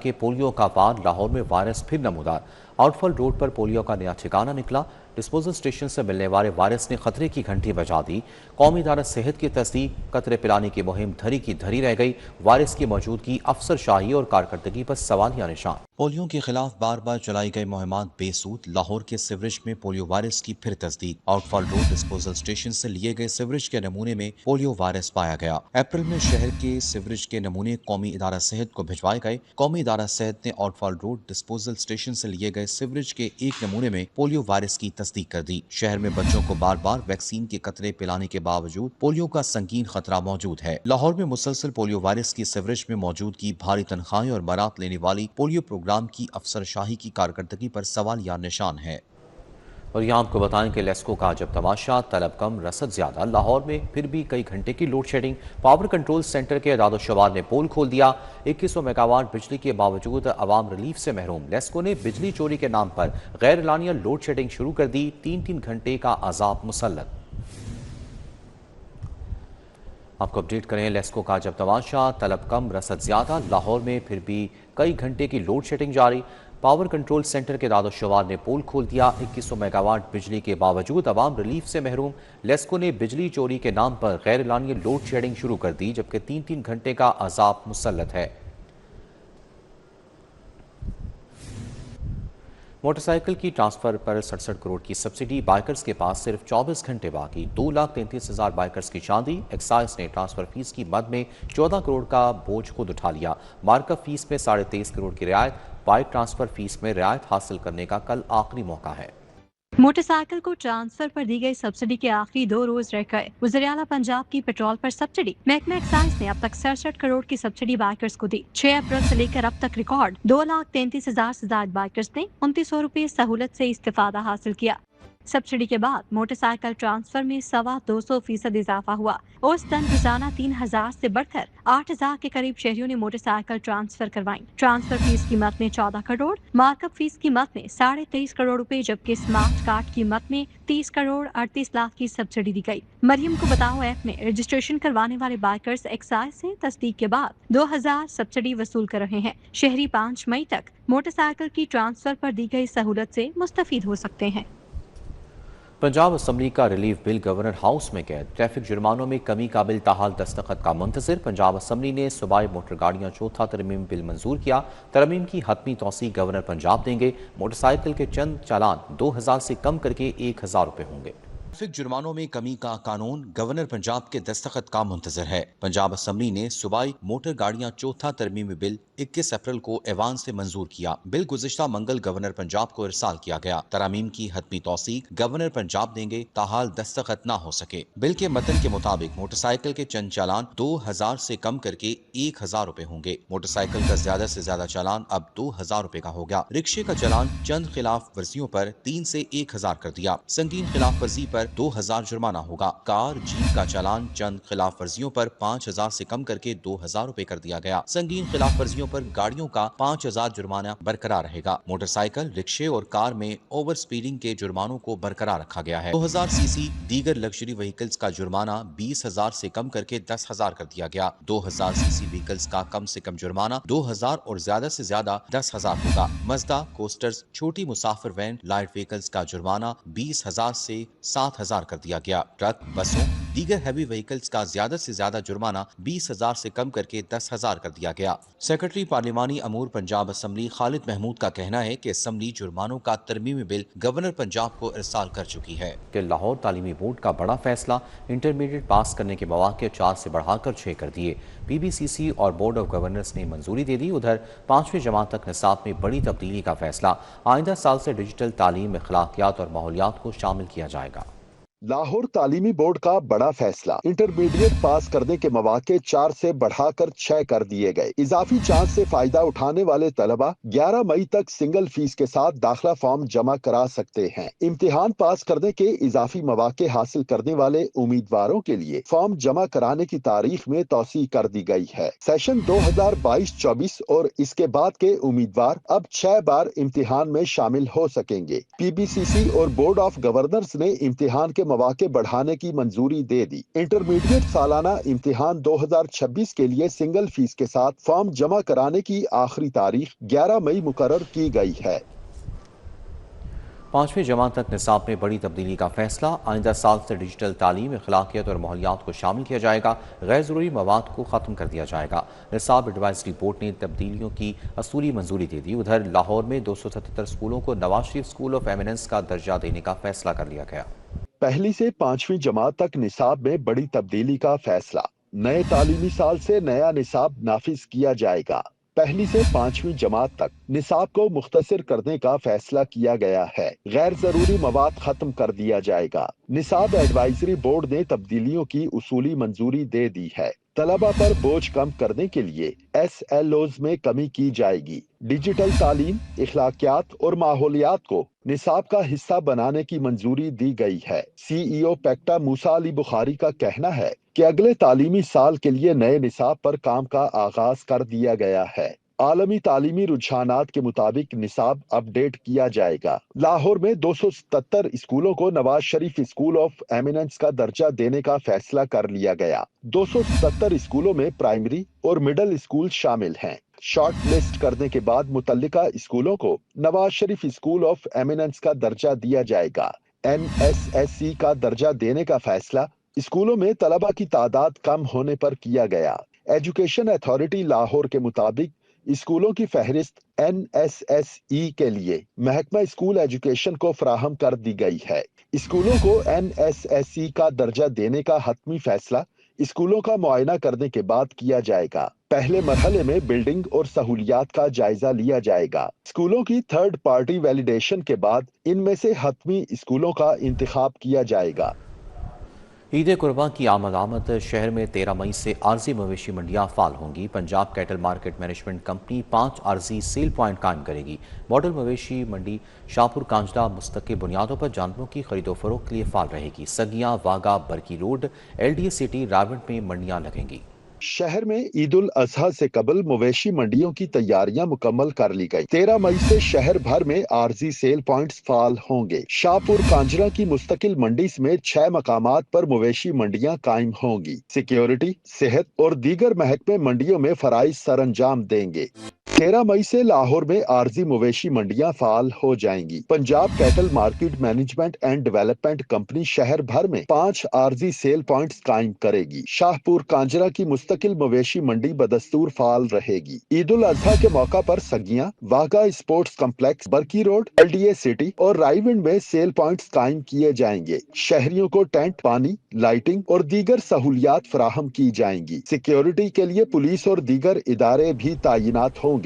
के पोलियो का वार, लाहौर में वायरस फिर नमूदार। आउटफॉल रोड पर पोलियो का नया ठिकाना निकला। डिस्पोजल स्टेशन से मिलने वाले वायरस ने खतरे की घंटी बजा दी। कौमी इदारा सेहत की तस्दीक, कतरे पिलाने की मुहिम धरी की धरी रह गई। वायरस की मौजूदगी, अफसरशाही और कारकर्दगी पर सवालिया निशान। पोलियो के खिलाफ बार बार चलाई गई मुहिमात बेसूद। लाहौर के सिवरेज में पोलियो वायरस की फिर तस्दीक। आउटफॉल रोड डिस्पोजल स्टेशन से लिए गए सिवरेज के नमूने में पोलियो वायरस पाया गया। अप्रैल में शहर के सिवरेज के नमूने कौमी इदारा सेहत को भिजवाए गए। कौमी इदारा सेहत ने आउटफॉल रोड डिस्पोजल स्टेशन से लिए गए सिवरेज के एक नमूने में पोलियो वायरस की तस्दीक कर दी। शहर में बच्चों को बार बार वैक्सीन के कतरे पिलाने के बावजूद पोलियो का संगीन खतरा मौजूद है। लाहौर में मुसलसल पोलियो वायरस की सिवरेज में मौजूदगी, भारी तनख्वाहें और बरात लेने वाली पोलियो प्रोग्राम की अफसरशाही की कारकर्दगी पर सवालिया निशान है। और यहाँ आपको बताएं कि लेस्को का अजब तमाशा, तलब कम रसद ज्यादा। लाहौर में फिर भी कई घंटे की load shedding. Power control centre के एदाद-ओ-शुमार ने पोल खोल दिया। 2100 मेगावाट बिजली के बावजूद अवाम रिलीफ से महरूम। लेस्को ने बिजली चोरी के नाम पर गैर एलानिया लोड शेडिंग शुरू कर दी। 3-3 घंटे का अजाब मुसल्लत। आपको अपडेट करें, लेस्को का जब तमाशा, तलब कम रसद ज्यादा। लाहौर में फिर भी कई घंटे की लोड शेडिंग जारी। पावर कंट्रोल सेंटर के एदाद-ओ-शुमार ने पोल खोल दिया। 2100 मेगावाट बिजली के बावजूद अवाम रिलीफ से महरूम। लेस्को ने बिजली चोरी के नाम पर गैर एलानिया लोड शेडिंग शुरू कर दी, जबकि 3-3 घंटे का अजाब मुसल्लत है। मोटरसाइकिल की ट्रांसफर पर 67 करोड़ की सब्सिडी। बाइकर्स के पास सिर्फ 24 घंटे बाकी। 2,33,000 बाइकर्स की चांदी। एक्साइज ने ट्रांसफर फीस की मद में 14 करोड़ का बोझ खुद उठा लिया। मार्कअप फीस में 23.5 करोड़ की रियायत। बाइक ट्रांसफर फीस में रियायत हासिल करने का कल आखिरी मौका है। मोटरसाइकिल को ट्रांसफर पर दी गई सब्सिडी के आखिरी 2 रोज रह गए। वज़ीर-ए-आला पंजाब की पेट्रोल पर सब्सिडी। महकमा एक्साइज ने अब तक 67 करोड़ की सब्सिडी बाइकर्स को दी। 6 अप्रैल से लेकर अब तक रिकॉर्ड 2,33,000 से ज्यादा बाइकर्स ने 2900 रुपये सहूलत से इस्तेफादा हासिल किया। सब्सिडी के बाद मोटरसाइकिल ट्रांसफर में 250% इजाफा हुआ। औसतन रोजाना 3,000 से बढ़कर 8,000 के करीब शहरियों ने मोटरसाइकिल ट्रांसफर करवाई। ट्रांसफर फीस कीमत में 14 करोड़, मार्कअप फीस कीमत में 23.5 करोड़ रुपए, जबकि स्मार्ट कार्ड कीमत में 30 करोड़ 38 लाख की सब्सिडी दी गई। मरियम को बताओ ऐप में रजिस्ट्रेशन करवाने वाले बाइकर्स एक्साइज से तस्दीक के बाद 2,000 सब्सिडी वसूल कर रहे हैं। शहरी 5 मई तक मोटरसाइकिल की ट्रांसफर पर दी गई सहूलत से मुस्तफीद हो सकते हैं। पंजाब असम्बली का रिलीफ बिल गवर्नर हाउस में कैद। ट्रैफिक जुर्मानों में कमी का बिल ताहाल दस्तखत का मुंतज़िर। पंजाब असम्बली ने सूबाई मोटर गाड़ियां चौथा तरमीम बिल मंजूर किया। तरमीम की हतमी तौसीक गवर्नर पंजाब देंगे। मोटरसाइकिल के चंद चालान 2,000 से कम करके 1,000 रुपये होंगे। ट्रैफिक जुर्मानों में कमी का कानून गवर्नर पंजाब के दस्तखत का मुंतजर है। पंजाब असम्बली ने सूबाई मोटर गाड़ियां चौथा तरमीमी बिल 21 अप्रैल को ऐवान से मंजूर किया। बिल गुज़िश्ता मंगल गवर्नर पंजाब को इरसाल किया गया। तरामीम की हतमी तौसीक गवर्नर पंजाब देंगे, ताहाल दस्तखत न हो सके। बिल के मतन के मुताबिक मोटरसाइकिल के चंद चालान 2,000 से कम करके 1,000 रुपए होंगे। मोटरसाइकिल का ज्यादा से ज्यादा चालान अब 2,000 रुपए का हो गया। रिक्शे का चालान चंद खिलाफ वर्जियों पर 3 से 1,000 कर दिया। संगीन खिलाफ वर्जी पर 2,000 जुर्माना होगा। कार जीप का चालान चंद खिलाफ वर्जियों पर 5,000 से कम करके 2,000 रुपए कर दिया गया। संगीन खिलाफ वर्जियों पर गाड़ियों का 5,000 जुर्माना बरकरार रहेगा। मोटरसाइकिल, रिक्शे और कार में ओवर स्पीडिंग के जुर्मानों को बरकरार रखा गया है। 2,000 सीसी दीगर लग्जरी व्हीकल्स का जुर्माना 20,000 से कम करके 10,000 कर दिया गया। 2,000 सीसी व्हीकल्स का कम से कम जुर्माना 2,000 और ज्यादा से ज्यादा 10,000 होगा। मज़दा, कोस्टर्स, छोटी मुसाफिर वैन, लाइट व्हीकल्स का जुर्माना 20,000 से 7,000 कर दिया गया। ट्रक, बसों, दीगर हैवी व्हीकल्स का ज्यादा से ज्यादा जुर्माना 20,000 से कम करके 10,000 कर दिया गया। सेक्रेटरी पार्लिमानी अमूर पंजाब असम्बली खालिद महमूद का कहना है कि असम्बली जुर्मानों का तरमीमी बिल गवर्नर पंजाब को इरसाल कर चुकी है। कि लाहौर तालीमी बोर्ड का बड़ा फैसला, इंटरमीडिएट पास करने के मौके 4 से बढ़ाकर 6 कर दिए। PBCC और बोर्ड ऑफ गवर्नर्स ने मंजूरी दे दी। उधर 5वीं जमात तक निसाब में बड़ी तब्दीली का फैसला। आइंदा साल से डिजिटल तालीम, अखलाकियात और माहौलियात को शामिल किया जाएगा। लाहौर तालीमी बोर्ड का बड़ा फैसला, इंटरमीडिएट पास करने के मौके 4 से बढ़ाकर 6 कर दिए गए। इजाफी चांस से फायदा उठाने वाले तलबा 11 मई तक सिंगल फीस के साथ दाखिला फॉर्म जमा करा सकते हैं। इम्तिहान पास करने के इजाफी मौके हासिल करने वाले उम्मीदवारों के लिए फॉर्म जमा कराने की तारीख में तौसीह कर दी गई है। सेशन 2022-24 और इसके बाद के उम्मीदवार अब 6 बार इम्तिहान में शामिल हो सकेंगे। PBCC और बोर्ड ऑफ गवर्नर्स ने इम्तिहान के मौके बढ़ाने की मंजूरी दे दी। इंटरमीडिएट सालाना इम्तिहान 2026 के लिए सिंगल फीस के साथ फॉर्म जमा कराने की आखिरी तारीख 11 मई मुकर्रर की गई है। 5वीं जमात तक निसाब में बड़ी तब्दीली का फैसला। आइंदा साल से डिजिटल तालीम, अखलाकियत और माहौलियात को शामिल किया जाएगा। गैर ज़रूरी मवाद को ख़त्म कर दिया जाएगा। निसाब एडवाइजरी बोर्ड ने तब्दीलियों की असूली मंजूरी दे दी। उधर लाहौर में 277 स्कूलों को Nawaz Sharif school of eminence का दर्जा देने का फैसला कर लिया गया। पहली से 5वीं जमात तक निसाब में बड़ी तब्दीली का फैसला। नए तालीमी साल से नया निसाब नाफिज किया जाएगा। पहली से 5वीं जमात तक निसाब को मुख्तसर करने का फैसला किया गया है। गैर जरूरी मवाद खत्म कर दिया जाएगा। निसाब एडवाइजरी बोर्ड ने तब्दीलियों की उसूली मंजूरी दे दी है। तलबा पर बोझ कम करने के लिए SLOs में कमी की जाएगी। डिजिटल तालीम, इखलाकियात और माहौलियात को निसाब का हिस्सा बनाने की मंजूरी दी गई है। CEO पेक्टा मूसा अली बुखारी का कहना है कि अगले तालीमी साल के लिए नए निसाब पर काम का आगाज कर दिया गया है। आलमी तालीमी रुझानात के मुताबिक निसाब अपडेट किया जाएगा। लाहौर में 277 स्कूलों को Nawaz Sharif school of eminence का दर्जा देने का फैसला कर लिया गया। 277 स्कूलों में प्राइमरी और मिडिल स्कूल शामिल हैं। शॉर्ट लिस्ट करने के बाद मुतल्लिका स्कूलों को Nawaz Sharif school of eminence का दर्जा दिया जाएगा। NSSC का दर्जा देने का फैसला स्कूलों में तलबा की तादाद कम होने पर किया गया। एजुकेशन अथॉरिटी लाहौर के मुताबिक स्कूलों की फहरिस्त NSSE के लिए महकमा स्कूल एजुकेशन को फराहम कर दी गई है। स्कूलों को NSSE का दर्जा देने का हतमी फैसला स्कूलों का मुआयना करने के बाद किया जाएगा। पहले मरहले में बिल्डिंग और सहूलियात का जायजा लिया जाएगा। स्कूलों की थर्ड पार्टी वैलिडेशन के बाद इनमें से हतमी स्कूलों का इंतखाब किया जाएगा। ईद कुर्बान की आमद शहर में 13 मई से आर्जी मवेशी मंडियां फाल होंगी। Punjab cattle market management company 5 आर्जी सेल पॉइंट कायम करेगी। मॉडल मवेशी मंडी शाहपुर कांजला मुस्तकिल बुनियादों पर जानवरों की खरीदो फरोख्त के लिए फाल रहेगी। सगियां, वागा, बरकी रोड, LDA सिटी, रावट में मंडियां लगेंगी। शहर में ईद उल अजहा से कबल मवेशी मंडियों की तैयारियां मुकम्मल कर ली गई। 13 मई से शहर भर में आरजी सेल पॉइंट्स फाल होंगे। शाहपुर कांजरा की मुस्तकिल मंडी में 6 मकामात पर मवेशी मंडियां कायम होंगी। सिक्योरिटी, सेहत और दीगर महकमे मंडियों में फराइज सरअंजाम देंगे। 13 मई से लाहौर में आरजी मवेशी मंडियां फाल हो जाएंगी। Punjab cattle market management and development company शहर भर में 5 आरजी सेल पॉइंट्स कायम करेगी। शाहपुर कांजरा की मुस्तकिल मवेशी मंडी बदस्तूर फाल रहेगी। ईद उल अजहा के मौका पर Sagian, Wagah sports complex, Barki road, LDA city और रायविंड में सेल पॉइंट्स कायम किए जाएंगे। शहरियों को टेंट, पानी, लाइटिंग और दीगर सहूलियात फराहम की जाएंगी। सिक्योरिटी के लिए पुलिस और दीगर इदारे भी तैनात होंगे।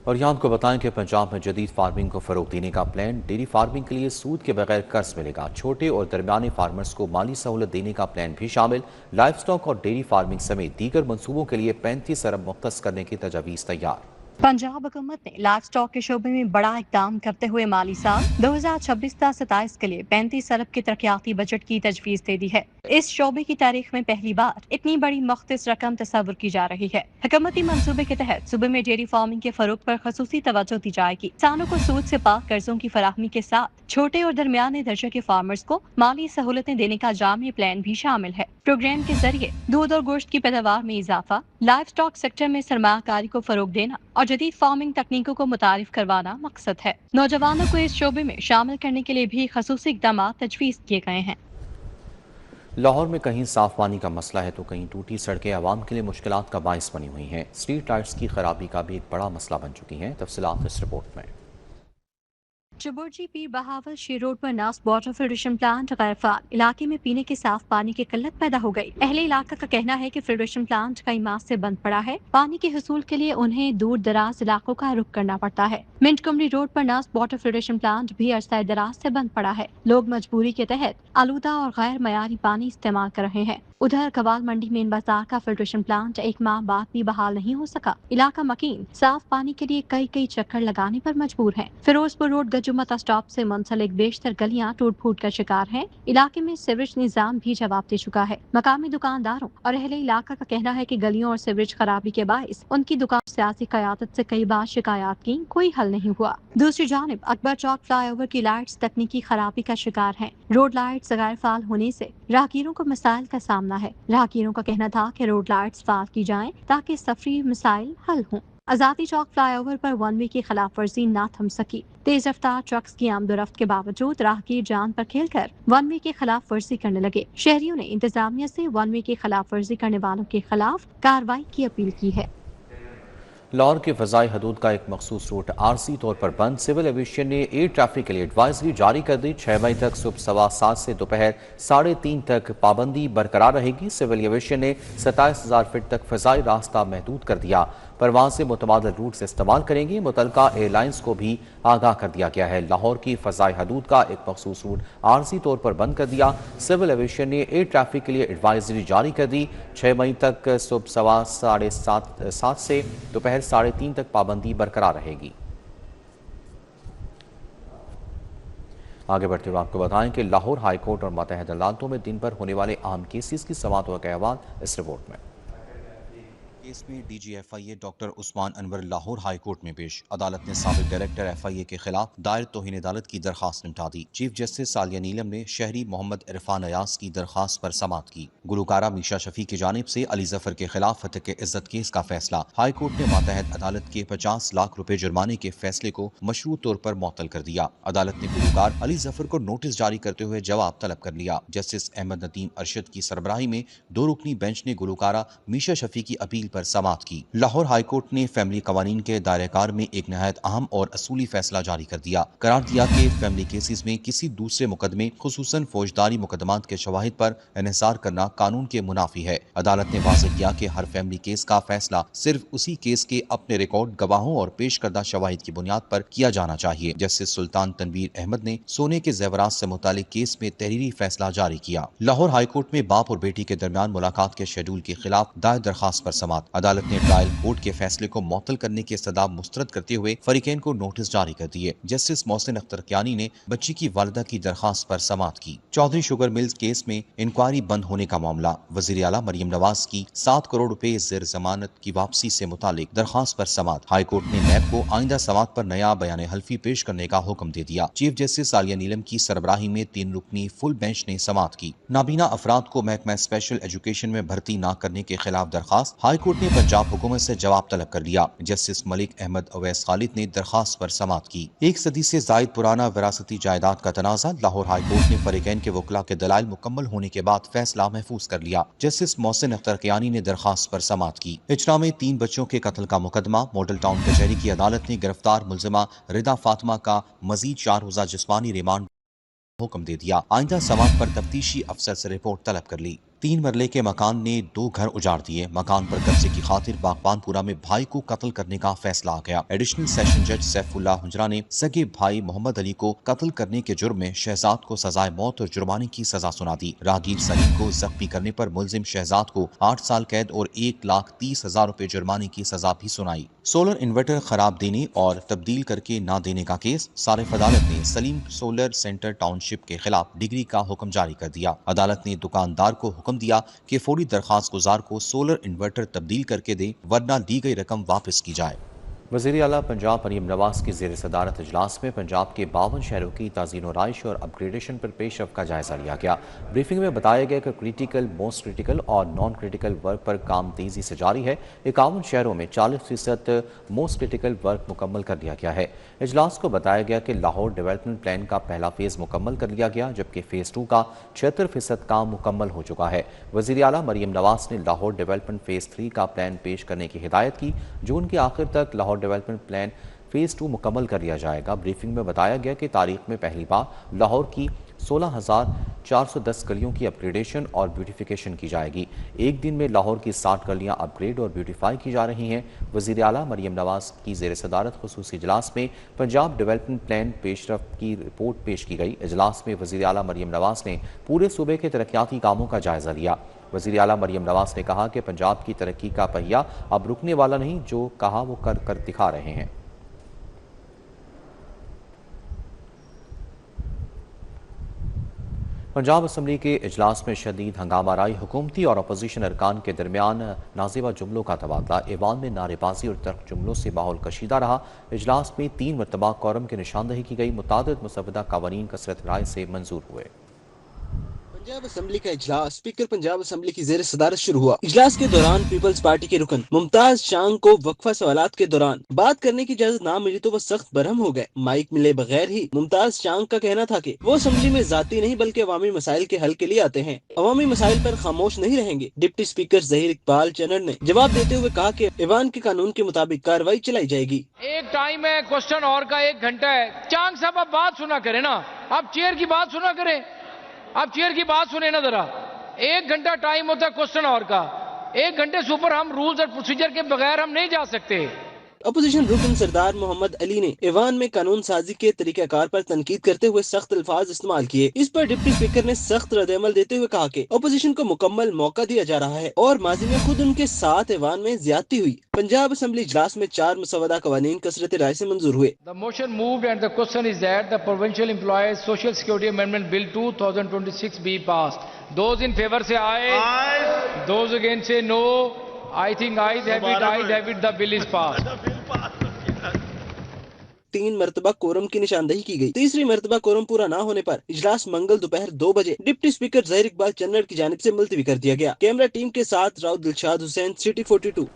और यहाँ आपको बताएं कि पंजाब में जदीद फार्मिंग को फरोग देने का प्लान। डेयरी फार्मिंग के लिए सूद के बगैर कर्ज मिलेगा। छोटे और दरमियाने फार्मर्स को माली सहूलत देने का प्लान भी शामिल। लाइफ स्टॉक और डेयरी फार्मिंग समेत दीगर मंसूबों के लिए 35 अरब मुख्तस करने की तजवीज़ तैयार। पंजाब हुकूमत ने लाइफ स्टॉक के शोबे में बड़ा इकदाम करते हुए माली साल 2026-27 के लिए 35 अरब के तरक्याती बजट की तजवीज दे दी है। इस शोबे की तारीख में पहली बार इतनी बड़ी मुख्तस रकम तस्वुर की जा रही है। हुकूमती मंसूबे के तहत सूबे में डेयरी फार्मिंग के फरोग पर खसूसी तवज्जो दी जाएगी। किसानों को सूद से पाक कर्जों की फराहमी के साथ छोटे और दरमियाने दर्जे के फार्मर्स को माली सहूलतें देने का जामी प्लान भी शामिल है। प्रोग्राम के जरिए दूध और गोश्त की पैदावार में इजाफा, लाइफ स्टॉक सेक्टर में सरमायाकारी को फरोग देना और जदीद फार्मिंग तकनीकों को मुतारिफ करवाना मकसद है। नौजवानों को इस शोबे में शामिल करने के लिए भी खसूसी इक़दाम तजवीज़ किए गए हैं। लाहौर में कहीं साफ पानी का मसला है तो कहीं टूटी सड़कें आवाम के लिए मुश्किलात का बाइस बनी हुई हैं। स्ट्रीट लाइट्स की खराबी का भी एक बड़ा मसला बन चुकी हैं। तफसीलात इस रिपोर्ट में। चबुर्जी पीर बहावल शेर रोड पर नास वाटर फिल्ट्रेशन प्लांट गैर फाल। इलाके में पीने के साफ पानी की किल्लत पैदा हो गई। अहले इलाका का कहना है कि फिल्ट्रेशन प्लांट कई माह से बंद पड़ा है। पानी के हुसूल के लिए उन्हें दूर दराज इलाकों का रुख करना पड़ता है। मिंटकुमरी रोड पर नास वाटर फिल्ट्रेशन प्लांट भी अरसा दराज से बंद पड़ा है। लोग मजबूरी के तहत आलूदा और गैर मयारी पानी इस्तेमाल कर रहे हैं। उधर कवाल मंडी मेन बाजार का फिल्ट्रेशन प्लांट 1 माह बाद भी बहाल नहीं हो सका। इलाका मकीन साफ पानी के लिए कई चक्कर लगाने पर मजबूर है। फिरोजपुर रोड गजू जुम्मता स्टॉप से मुंसलिक बेशतर गलियां टूट फूट का शिकार हैं। इलाके में सीवरेज निजाम भी जवाब दे चुका है। मकामी दुकानदारों और अहले इलाका का कहना है कि गलियों और सीवरेज खराबी के बायस उनकी दुकान सियासी क़यादत से कई बार शिकायत की, कोई हल नहीं हुआ। दूसरी जानिब अकबर चौक फ्लाईओवर की लाइट्स तकनीकी खराबी का शिकार हैं। रोड लाइट्स गैर फाल होने से राहगीरों को मसाइल का सामना है। राहगीरों का कहना था कि रोड लाइट्स फाल की जाएं ताकि सफरी मसाइल हल हों। आजादी चौक फ्लाईओवर पर वन वे की खिलाफ वर्जी न थम सकी। तेज रफ्तार ट्रक्स की आमदोरफ्त के बावजूद राहगीर जान पर खेलकर वन वे की खिलाफ वर्जी करने लगे। शहरियों ने इंतजामिया से वन वे की खिलाफ वर्जी करने वालों के खिलाफ कार्रवाई की अपील की है। लाहौर के फ़ज़ाई हदूद का एक मखसूस रूट आरसी तौर पर बंद। सिविल एविएशन ने एयर ट्रैफिक के लिए एडवाइजरी जारी कर दी। 6 मई तक सुबह 7:15 से दोपहर 3:30 तक पाबंदी बरकरार रहेगी। सिविल एविएशन ने 27,000 फीट तक फ़ज़ाई रास्ता महदूद कर दिया। परवान से मुतबादिल रूट से इस्तेमाल करेंगे। मुतलका एयरलाइंस को भी आगाह कर दिया गया है। लाहौर की फ़ज़ाई हदूद का एक मखसूस रूट आरसी तौर पर बंद कर दिया। सिविल एविएशन ने एयर ट्रैफिक के लिए एडवाइजरी जारी कर दी। 6 मई तक सुबह 7:15 से दोपहर 3:30 तक पाबंदी बरकरार रहेगी। आगे बढ़ते हुए आपको बताएं कि लाहौर हाई कोर्ट और मुतहद अदालतों में दिन भर होने वाले अहम केसेस की समाअत का अहवाल इस रिपोर्ट में। केस में DGFIA doctor Usman Anwar Lahore high court में पेश। अदालत ने साबिक डायरेक्टर FIA के खिलाफ दायर तौहीन अदालत की दरखास्त निपटा दी। चीफ जस्टिस सालिया नीलम ने शहरी मोहम्मद इरफान अयास की दरखास्त पर समाअत की। गुलकारा मीशा शफी की जानिब से अली जफर के खिलाफ फतह के इज्जत केस का फैसला। हाई कोर्ट ने मातहत अदालत के 50 लाख रुपए जुर्माने के फैसले को मशरूत तौर पर मुअत्तल कर दिया। अदालत ने गुलकार अली जफर को नोटिस जारी करते हुए जवाब तलब कर लिया। जस्टिस अहमद नदीम अरशद की सरबराही में 2 रुकनी बेंच ने गुलकारा मीशा शफी की अपील पर समाअत की। लाहौर हाई कोर्ट ने फैमिली कवानीन के दायरेकार में एक नहायत अहम और असूली फैसला जारी कर दिया। करार दिया कि फैमिली केसेस में किसी दूसरे मुकदमे खुसूसन फौजदारी मुकदमात के शवाहिद पर इन्हिसार करना कानून के मुनाफी है। अदालत ने वाज़ेह किया कि हर फैमिली केस का फैसला सिर्फ उसी केस के अपने रिकॉर्ड, गवाहों और पेश करदा शवाहिद की बुनियाद पर किया जाना चाहिए। जस्टिस सुल्तान तनवीर अहमद ने सोने के जेवरात से मुतालिक केस में तहरीरी फैसला जारी किया। लाहौर हाई कोर्ट में बाप और बेटी के दरमियान मुलाकात के शेड्यूल के खिलाफ दायर दरखास्त पर समाअत। अदालत ने ट्रायल कोर्ट के फैसले को मुअत्तल करने की इस्तदा मुस्तरद करते हुए फरीकैन को नोटिस जारी कर दिए। जस्टिस मोहसिन अख्तर कियानी ने बच्ची की वालिदा की दरखास्त पर समाअत की। चौधरी शुगर मिल्स केस में इंक्वायरी बंद होने का मामला। वज़ीर आला मरियम नवाज की 7 करोड़ रुपए ज़ेर जमानत की वापसी से मुतालिक दरखास्त पर समाअत। हाई कोर्ट ने नैब को आइंदा समाअत पर नया बयान हल्फी पेश करने का हुक्म दे दिया। चीफ जस्टिस सालिया नीलम की सरबराही में 3 रुकनी फुल बेंच ने समाअत की। नाबीना अफराद को महकमा स्पेशल एजुकेशन में भर्ती न करने के खिलाफ दरखास्त। हाई कोर्ट ने पंजाब हुकूमत से जवाब तलब कर लिया। जस्टिस मलिक अहमद अवैस खालिद ने दरखास्त पर समाअत की। 1 सदी से जायद पुराना विरासती जायदाद का तनाज़ा। लाहौर हाई कोर्ट ने फरीकैन के वकला के दलाइल मुकम्मल होने के बाद फैसला महफूज कर लिया। जस्टिस मोहसिन अख्तर कियानी ने दरखास्त पर समाअत की। इजरा में 3 बच्चों के कत्ल का मुकदमा। मॉडल टाउन कचहरी की अदालत ने गिरफ्तार मुलजिमा रिदा फातिमा का मजीद 4 रोज़ा जिस्मानी रिमांड हुक्म दे दिया। आइंदा समाअत पर तफ्तीशी अफसर से रिपोर्ट तलब कर ली। 3 मरले के मकान ने 2 घर उजाड़ दिए। मकान पर कब्जे की खातिर बागबानपुरा में भाई को कत्ल करने का फैसला आ गया। एडिशनल सेशन जज सैफुल्लाह हुंजरा ने सगे भाई मोहम्मद अली को कत्ल करने के जुर्म में शहजाद को सजाए मौत और जुर्माने की सजा सुना दी। राहगीर सलीम को जख्मी करने पर मुलजिम शहजाद को 8 साल कैद और 1,30,000 रुपए जुर्माने की सजा भी सुनाई। सोलर इन्वर्टर खराब देने और तब्दील करके न देने का केस। सारिफ अदालत ने सलीम सोलर सेंटर टाउनशिप के खिलाफ डिग्री का हुक्म जारी कर दिया। अदालत ने दुकानदार को हुक्म दिया कि फौरी दरखास्त गुजार को सोलर इन्वर्टर तब्दील करके दे, वरना ली गई रकम वापस की जाए। वज़ीर आला पंजाब मरियम नवाज की ज़ेर सदारत इजलास में पंजाब के 52 शहरों की ताज़ीन रहाइश और अपग्रेडेशन पर पेशरफ़्त का जायज़ा लिया गया। ब्रीफिंग में बताया गया कि क्रिटिकल, मोस्ट क्रिटिकल और नॉन क्रिटिकल वर्क पर काम तेज़ी से जारी है। 51 शहरों में 40% मोस्ट क्रिटिकल वर्क मुकम्मल कर लिया गया है। इजलास को बताया गया कि लाहौर डेवलपमेंट प्लान का पहला फेज़ मुकम्मल कर लिया गया, जबकि फ़ेज़ 2 का 76% काम मुकम्मल हो चुका है। वज़ीर आला मरियम नवाज ने लाहौर डेवलपमेंट फ़ेज़ 3 का प्लान पेश करने की हिदायत की। जून के आखिर तक लाहौर डेवलपमेंट प्लान फ़ेज़ 2 मुकम्मल कर लिया जाएगा। ब्रीफिंग में बताया गया कि तारीख में पहली बार लाहौर की 16,410 गलियों की अपग्रेडेशन और ब्यूटिफिकेशन की जाएगी। एक दिन में लाहौर की 60 गलियां अपग्रेड और ब्यूटिफाई की जा रही हैं। वज़ीर आला मरियम नवाज की ज़ेर सदारत खुसूसी इजलास में पंजाब डेवलपमेंट प्लान पेशरफ्त की रिपोर्ट पेश की गई। इजलास में वज़ीर आला मरियम नवाज ने पूरे सूबे के तरक्याती कामों का जायज़ा लिया। वज़ीर आला मरियम नवाज ने कहा कि पंजाब की तरक्की का पहिया अब रुकने वाला नहीं, जो कहा वो कर दिखा रहे हैं। पंजाब असम्बली के इजलास में शदीद हंगामा राई, हुकूमती और अपोजिशन अरकान के दरमियान नाजेबा जुमलों का तबादला, ऐवान में नारेबाजी और तर्क जुमलों से माहौल कशीदा रहा। इजलास में 3 मरतबा कोरम की निशानदही की गई। मुतादिद मुसवदा कवानीन कसरत राय से मंजूर हुए। पंजाब असम्बली का इजलास स्पीकर पंजाब असम्बली की जेर सदारत शुरू हुआ। इजलास के दौरान पीपल्स पार्टी के रुकन मुमताज शांग को वक्फा सवालात के दौरान बात करने की इजाजत ना मिली तो वो सख्त बरहम हो गए। माइक मिले बगैर ही मुमताज शांग का कहना था कि वो असम्बली में जाती नहीं बल्कि अवामी मसाइल के हल के लिए आते हैं, अवामी मसाइल पर खामोश नहीं रहेंगे। डिप्टी स्पीकर जहीर इकबाल चन्नर ने जवाब देते हुए कहा कि ऐवान के कानून के मुताबिक कार्रवाई चलाई जाएगी। एक टाइम है क्वेश्चन और का 1 घंटा है। चांग साहब आप बात सुना करें ना, आप चेयर की बात सुना करें, आप चेयर की बात सुने ना जरा। 1 घंटा टाइम होता है क्वेश्चन और का, 1 घंटे से ऊपर हम रूल्स और प्रोसीजर के बगैर हम नहीं जा सकते। अपोजिशन रुकन सरदार मोहम्मद अली ने ऐवान में कानून साजी के तरीकाकार पर तनकीद करते हुए सख्त अल्फाज इस्तेमाल किए। इस पर डिप्टी स्पीकर ने सख्त रद्द-ए-अमल देते हुए कहा कि अपोजिशन को मुकम्मल मौका दिया जा रहा है और माजी में खुद उनके साथ ऐवान में ज्यादती हुई। पंजाब असम्बली इजलास में 4 मुसवदा कवानीन कसरत राय से मंजूर हुए। The motion moved and the question is that the Provincial Employees Social Security Amendment Bill 2026 be passed. Those in favor say aye. Those against say no. I think ayes have it, ayes have it, the bill is passed. 3 मरतबा quorum की निशानदही की गई। तीसरी मरतबा quorum पूरा न होने पर इजलास मंगल दोपहर 2 बजे डिप्टी स्पीकर जहीर इकबाल चन्नर की जानिब से मुलतवी कर दिया गया। कैमरा टीम के साथ राउत दिलशाद हुसैन, सिटी 42।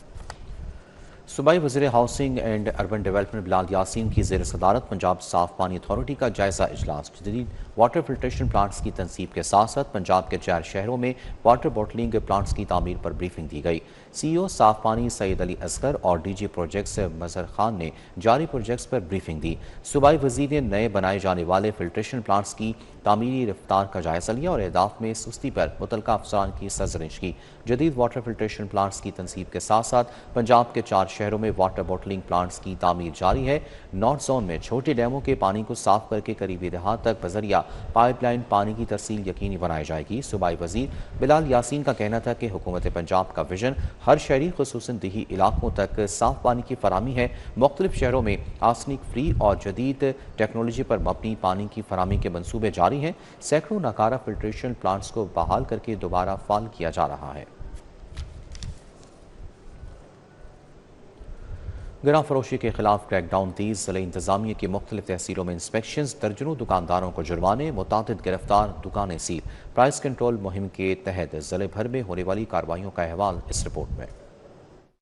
सूबाई वज़ीर housing and urban development Bilal Yasin की ज़ेर सदारत पंजाब साफ पानी अथॉरिटी का जायजा इजलास। जदीद वाटर फिल्ट्रेशन प्लांट्स की तनसीब के साथ साथ पंजाब के 4 शहरों में वाटर बॉटलिंग प्लांट्स की तामीर पर ब्रीफिंग दी गई। CEO साफ पानी सईद अली असगर और DG प्रोजेक्ट्स मजहर खान ने जारी प्रोजेक्ट्स पर ब्रीफिंग दी। सूबाई वज़ीर ने नए बनाए जाने वाले फिल्ट्रेशन प्लांट्स की तामीरी रफ्तार का जायजा लिया और एहदाफ में सुस्ती पर मुतलका अफसरान की सरजनिश की। जदीद वाटर फिल्ट्रेशन प्लांट्स की तनसीब के साथ साथ पंजाब के 4 शहरों में वाटर बॉटलिंग प्लांट्स की तामीर जारी है। नॉर्थ जोन में छोटे डैमों के पानी को साफ करके करीबी देहात तक बजरिया पाइपलाइन पानी की तरसील यकीनी बनाई जाएगी। सूबाई वज़ीर बिलाल यासीन का कहना था कि हुकूमत पंजाब का विजन हर शहरी खुसूसन दिही इलाकों तक साफ पानी की फराहमी है। मुख्तलिफ शहरों में आर्सेनिक फ्री और जदीद टेक्नोलॉजी पर मबनी पानी की फराहमी के मंसूबे जारी हैं। सैकड़ों नाकारा फिल्ट्रेशन प्लांट्स को बहाल करके दोबारा फाल किया जा रहा है। गिरा फरोशी के खिलाफ क्रैकडाउन तेज, जिले इंतजामिया की मुख्तलिफ तहसीलों में इंस्पेक्शन, दर्जनों दुकानदारों को जुर्माने, मुतादिद गिरफ्तार, दुकानें सील। प्राइस कंट्रोल मुहिम के तहत जिले भर में होने वाली कार्रवाइयों का अहवाल इस रिपोर्ट में।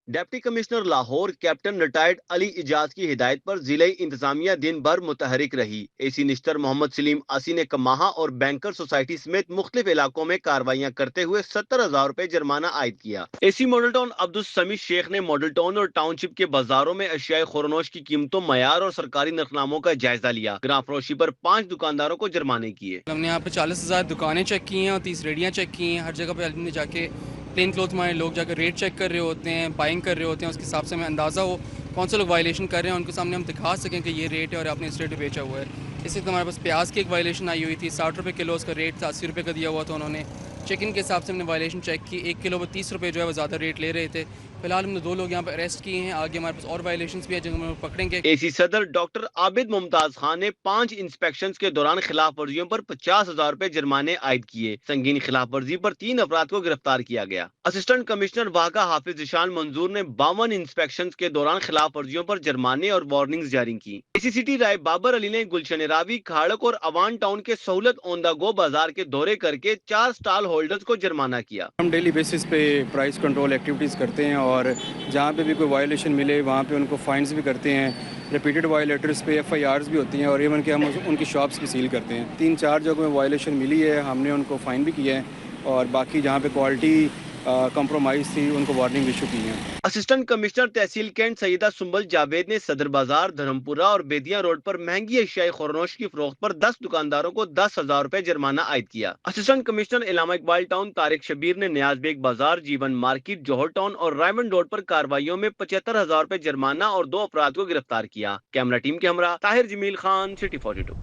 Deputy commissioner Lahore captain retired Ali Ijaz की हिदायत पर जिले इंतजामिया दिन भर मुतहरिक रही। AC निश्तर मोहम्मद सलीम आसी ने कमाहा और बैंकर सोसाइटी समेत मुख्तलिफ इलाकों में कार्रवाइयां करते हुए 70,000 रुपए जुर्माना आयद किया। AC मॉडल टाउन अब्दुल समी शेख ने मॉडल टाउन और टाउनशिप के बाजारों में अशियाए खुरनोश की कीमतों, मयार और सरकारी नरखनामों का जायजा लिया। गिरा फरोशी पर 5 दुकानदारों को जुर्माने किए। हमने यहाँ पे 40,000 दुकानें चेक की हैं और 30 रेडियाँ चेक की हैं। हर जगह पे हमने जाके प्लेन क्लोथ में लोग जाकर रेट चेक कर रहे होते हैं, बाइंग कर रहे होते हैं, उसके हिसाब से हमें अंदाज़ा हो कौन से लोग वायलेशन कर रहे हैं, उनके सामने हम दिखा सकें कि ये रेट है और आपने इस रेट पे बेचा हुआ है। इसी तरह हमारे पास प्याज की एक वायलेशन आई हुई थी, 60 रुपये किलो, उसका रेट था 80 रुपये का दिया हुआ था उन्होंने। चिकन के हिसाब से हमने वायलेशन चेक की, 1 किलो पर 30 रुपये जो है वो ज़्यादा रेट ले रहे थे। फिलहाल हमने 2 लोग यहाँ पर अरेस्ट किए हैं। आगे हमारे पास और वायलेशंस भी है जिनको हम पकड़ेंगे। AC सदर डॉक्टर आबिद मुमताज खान ने 5 इंस्पेक्शंस के दौरान खिलाफ वर्जियों पर 50,000 रुपए जुर्माने आयद किए। संगीन खिलाफ वर्जी पर 3 अफराद को गिरफ्तार किया गया। असिस्टेंट कमिश्नर वाहगा हाफिज ईशान मंजूर ने 52 इंस्पेक्शंस के दौरान खिलाफ वर्जियों पर जुर्माने और वार्निंग्स जारी की। AC सिटी राय बाबर अली ने गुलशन रावी, खाड़क और अवान टाउन के सहूलत ऑन द गो बाजार के दौरे करके 4 स्टॉल होल्डर्स को जुर्माना किया। हम डेली बेसिस पे प्राइस कंट्रोल एक्टिविटीज़ करते हैं और जहाँ पे भी कोई वायलेशन मिले वहाँ पे उनको फाइन्स भी करते हैं। रिपीटेड वायलेटर्स पे FIRs भी होती हैं और इवन के हम उनकी शॉप्स भी सील करते हैं। 3-4 जगहों में वायलेशन मिली है, हमने उनको फ़ाइन भी किया है और बाकी जहाँ पे क्वालिटी कंप्रोमाइज़ थी उनको वार्निंग इशू की है। असिस्टेंट कमिश्नर तहसील कैंट सईदा सुंबल जावेद ने सदर बाजार, धर्मपुरा और बेदिया रोड पर महंगी अशियाई खुरनोश की फरोख्त पर 10 दुकानदारों को 10,000 रुपए जुर्माना आयद किया। Assistant commissioner Allama Iqbal town Tariq Shabbir ने नियाज बेग बाजार, जीवन मार्केट, जौहर टाउन और रायमंड रोड पर कार्रवाइयों में 75,000 रुपए जुर्माना और 2 अफराद को गिरफ्तार किया। कैमरा टीम के हमरा ताहिर जमील खान, सिटी 42।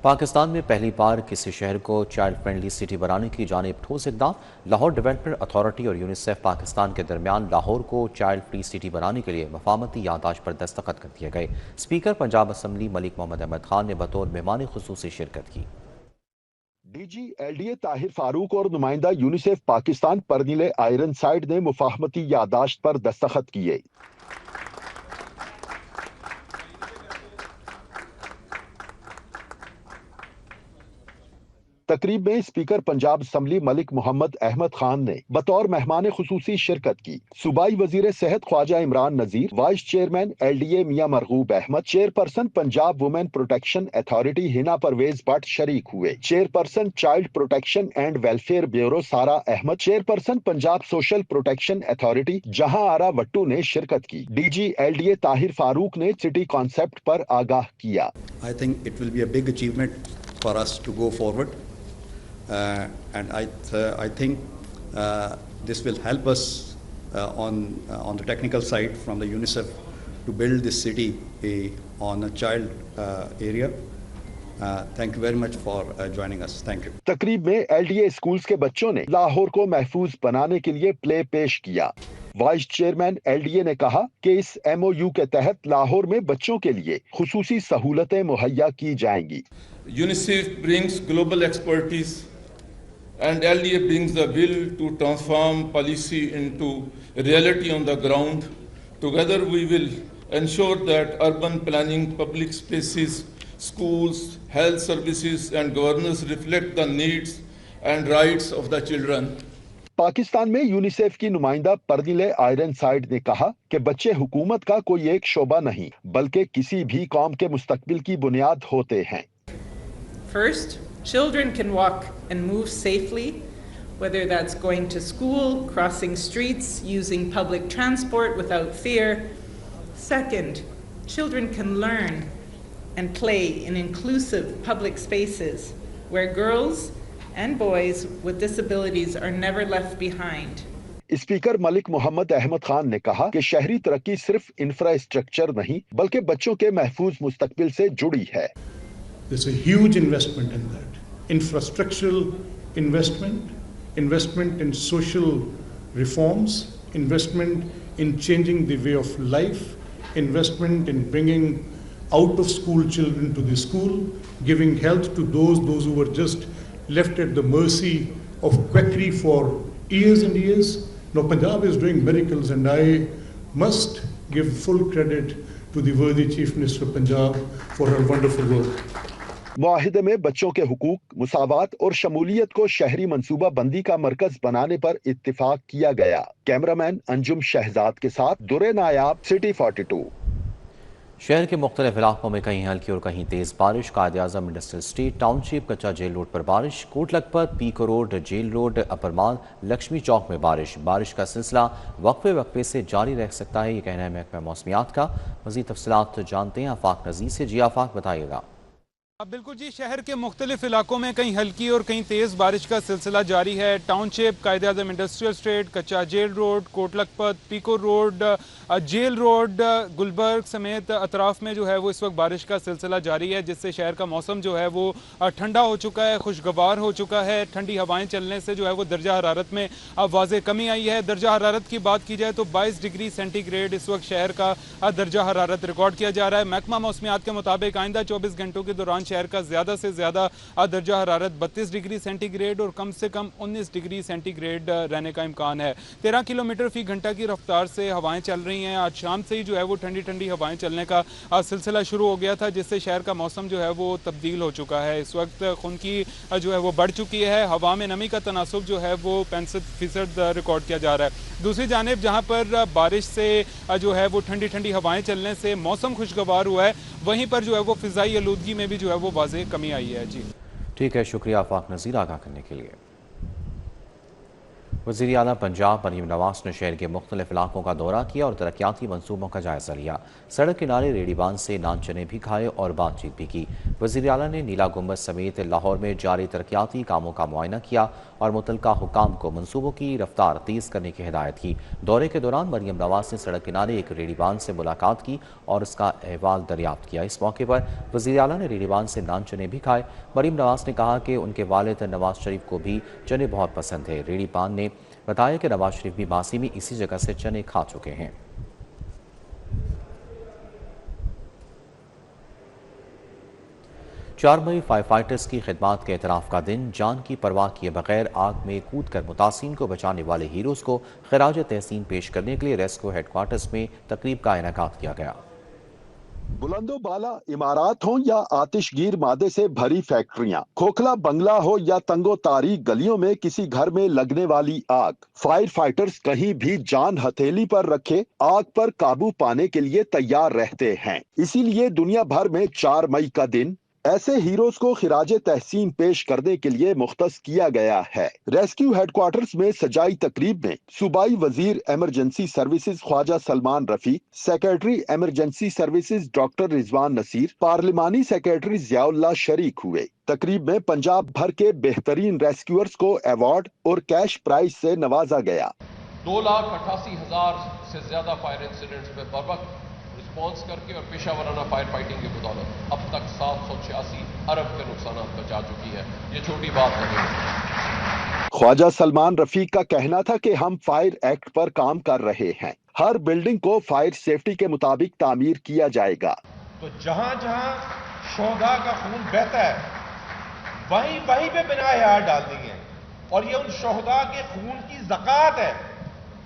पाकिस्तान में पहली बार किसी शहर को चाइल्ड फ्रेंडली सिटी बनाने की जानिब ठोस इक़दाम। लाहौर डेवलपमेंट अथॉरिटी और यूनिसेफ पाकिस्तान के दरमियान लाहौर को चाइल्ड फ्री सिटी बनाने के लिए मफाहमती याददाश्त पर दस्तखत कर दिए गए। स्पीकर पंजाब असम्बली मलिक मोहम्मद अहमद खान ने बतौर मेहमान खुसूसी शिरकत की। डीजी एलडीए ताहिर फारूक और नुमाइंदा यूनिसेफ पाकिस्तान परनीले आयरनसाइड ने मुफाहमती यादाश्त पर दस्तखत किए। तकरीब में स्पीकर पंजाब असम्बली मलिक मोहम्मद अहमद खान ने बतौर मेहमान खुसूसी शिरकत की। सूबाई वजीर सेहत Khawaja Imran Nazir, vice chairman LDA Mian Marghoob Ahmad, chairperson Punjab women protection authority Hina Pervez Bhatt शरीक हुए। Chairperson child protection and welfare bureau Sara Ahmad, chairperson Punjab social protection authority Jahan Ara Wattoo ने शिरकत की। डीजी एलडीए ताहिर फारूक ने सिटी कॉन्सेप्ट पर आगाह किया। I think it will be a big achievement for us to go forward. And I think this will help us on the technical side from the UNICEF to build this city on a child area. Thank you very much for joining us. Thank you. तकरीब में LDA schools के बच्चों ने लाहौर को महफूज बनाने के लिए प्ले पेश किया। वाइस चेयरमैन एलडीए ने कहा कि इस एमओयू के तहत लाहौर में बच्चों के लिए खुसूसी सहूलतें मुहैया की जाएंगी। UNICEF brings global expertise and LDA brings the will to transform policy into reality on the ground. Together we will ensure that urban planning, public spaces, schools, health services and governance reflect the needs and rights of the children. Pakistan में UNICEF की नुमाइंदा परनीले Ironside ने कहा कि बच्चे हुकूमत का कोई एक शोबा नहीं, बल्कि किसी भी कौम के मुस्तकबिल की बुनियाद होते हैं। First, children can walk and move safely, whether that's going to school, crossing streets, using public transport without fear. Second, children can learn and play in inclusive public spaces where girls and boys with disabilities are never left behind. Speaker Malik Mohammad Ahmad Khan ने कहा कि शहरी तरक्की सिर्फ infrastructure नहीं, बल्कि बच्चों के महफूज मुस्तकबिल से जुड़ी है। There's a huge investment in that. Infrastructural investment, investment in social reforms, investment in changing the way of life, investment in bringing out of school children to the school, giving health to those who were just left at the mercy of quackery for years and years. Now Punjab is doing miracles, and I must give full credit to the worthy Chief Minister of Punjab for her wonderful work. मुआहिदे में बच्चों के हुकूक, मुसावात और शमूलियत को शहरी मंसूबा बंदी का मरकज बनाने पर इत्तिफाक किया गया। कैमरामैन अंजुम शहजाद के साथ दुरे नायाब, सिटी 42। शहर के मुख्तलिफ इलाकों में कहीं हल्की और कहीं तेज़ बारिश। Quaid Azam industrial street, township, कच्चा जेल रोड पर बारिश, Kot Lakhpat, Peco road, jail road, upper mall, Lakshmi Chowk में बारिश का सिलसिला वक्फे से जारी रह सकता है, ये कहना है महकमा मौसमियात का। मज़ीद तफसीलात जानते हैं आफाक नज़ीर से। जी आफाक, बताइएगा। बिल्कुल जी, शहर के मुख्तलिफ इलाकों में कहीं हल्की और कहीं तेज़ बारिश का सिलसिला जारी है। Township, Quaid Azam industrial street, Kacha jail road, Kot Lakhpat, Peco road, jail road, Gulberg समेत अतराफ में जो है वो इस वक्त बारिश का सिलसिला जारी है, जिससे शहर का मौसम जो है वो ठंडा हो चुका है, खुशगवार हो चुका है। ठंडी हवाएं चलने से जो है वो दर्जा हरारत में वाज़े कमी आई है। दर्जा हरारत की बात की जाए तो 22 डिग्री सेंटीग्रेड इस वक्त शहर का दर्जा हरारत रिकॉर्ड किया जा रहा है। महकमा मौसमियात के मुताबिक आइंदा 24 घंटों के दौरान शहर का ज़्यादा से ज़्यादा दर्जा हरारत 32 डिग्री सेंटीग्रेड और कम से कम 19 डिग्री सेंटीग्रेड रहने का इम्कान है। 13 किलोमीटर फी घंटा की रफ्तार से हवाएं चल रही हैं। आज शाम से ही जो है वो ठंडी ठंडी हवाएं चलने का सिलसिला शुरू हो गया था, जिससे शहर का मौसम जो है वो तब्दील हो चुका है। इस वक्त खुनकी जो है वो बढ़ चुकी है। हवा में नमी का तनासुब जो है वो 65% रिकॉर्ड किया जा रहा है। दूसरी जानिब जहाँ पर बारिश से जो है वो ठंडी ठंडी हवाएं चलने से मौसम खुशगवार हुआ है, वहीं पर जो है वो फ़िज़ाई आलूदगी में भी जो है वो वाज़ेह कमी आई है। जी ठीक है, शुक्रिया आफाक नज़ीर आगाह करने के लिए। वज़ीर आला पंजाब मरीम नवाज ने शहर के मुख्तलिफ इलाकों का दौरा किया और तरक्याती मनसूबों का जायज़ा लिया। सड़क किनारे रेड़ीबान से नान चने भी खाए और बातचीत भी की। वज़ीर आला ने नीला गुंबद समेत लाहौर में जारी तरक्याती कामों का मुआयना किया और मुतलका हुकाम को मनसूबों की रफ्तार तेज़ करने की हिदायत की। दौरे के दौरान मरीम नवाज ने सड़क किनारे एक रेड़ीबान से मुलाकात की और उसका अहवाल दरियाफ्त किया। इस मौके पर वज़ीर आला ने रेड़ीबान से नान चने भी खाए। मरीम नवाज ने कहा कि उनके वालिद नवाज शरीफ को भी चने बहुत पसंद है। रेड़ीबान ने बताया कि नवाज शरीफ भी मासी में इसी जगह से चने खा चुके हैं। 4 मई फायर फाइटर्स की खिदमात के एतराफ़ का दिन। जान की परवाह किए बगैर आग में कूद कर मुतासिरीन को बचाने वाले हीरोज़ को खिराज तहसीन पेश करने के लिए रेस्क्यू हेडक्वार्टर्स में तकरीब का इनेकाद किया गया। बुलंदो बाला इमारत हो या आतिशगीर मादे से भरी फैक्ट्रियां, खोखला बंगला हो या तंगो तारीख गलियों में किसी घर में लगने वाली आग, फायर फाइटर्स कहीं भी जान हथेली पर रखे आग पर काबू पाने के लिए तैयार रहते हैं। इसीलिए दुनिया भर में 4 मई का दिन ऐसे हीरोज को खिराज तहसीन पेश करने के लिए मुख्तस किया गया है। रेस्क्यू हेडक्वार्टर्स में सजाई तकरीब में सूबाई वजीर emergency services Khawaja Salman Rafi, secretary emergency services doctor Rizwan Naseer, पार्लिमानी सेक्रेटरी जियाउल्लाह शरीक हुए। तकरीब में पंजाब भर के बेहतरीन रेस्क्यूअर्स को अवार्ड और कैश प्राइज से नवाजा गया। 2,88,000 से ज्यादा फायर इंसिडेंट्स में बर वक्त रिस्पॉन्स करके और पेशा वराना फायर फाइटिंग की बदौलत अब तक 786 अरब के नुकसान बचा चुकी है। ये छोटी बात नहीं है। ख्वाजा सलमान रफी का कहना था कि हम फायर एक्ट पर काम कर रहे हैं। हर बिल्डिंग को फायर सेफ्टी के मुताबिक तामीर किया जाएगा। तो जहां जहां शोहदा का खून बहता है वहीं वहीं पे बिना हयात डालनी है, और ये उन शोहदा के खून की ज़कात है।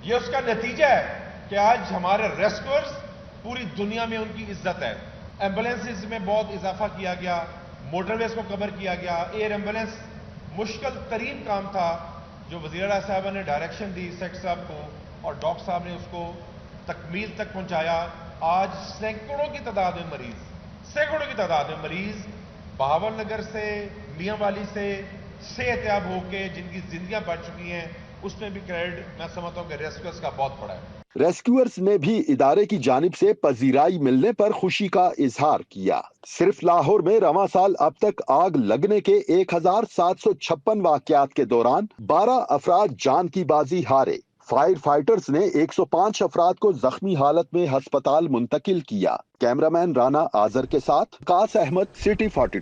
ये उसका नतीजा है कि आज हमारे रेस्क्यूअर्स पूरी दुनिया में उनकी इज्जत है। एम्बुलेंसेज में बहुत इजाफा किया गया, मोटरवेज को कवर किया गया। एयर एम्बुलेंस मुश्किल तरीन काम था जो वज़ीर आला साहब ने डायरेक्शन दी सेक्रेटरी साहब को, और डॉक्टर साहब ने उसको तकमील तक पहुंचाया। आज सैकड़ों की तादाद में मरीज बहावलनगर से, मियांवाली से सेहतयाब होके जिनकी जिंदगियां बच चुकी हैं, उसमें भी क्रेडिट मैं समझता हूं कि रेस्क्यूअर्स का बहुत बड़ा है। रेस्क्यूअर्स ने भी इदारे की जानिब से पजीराई मिलने पर खुशी का इजहार किया। सिर्फ लाहौर में रवां साल अब तक आग लगने के 1756 वाकयात के दौरान 12 अफराद जान की बाजी हारे। फायर फाइटर्स ने 105 अफराद को जख्मी हालत में हस्पताल मुंतकिल किया। कैमरामैन राना आजर के साथ कास अहमद, सिटी 42।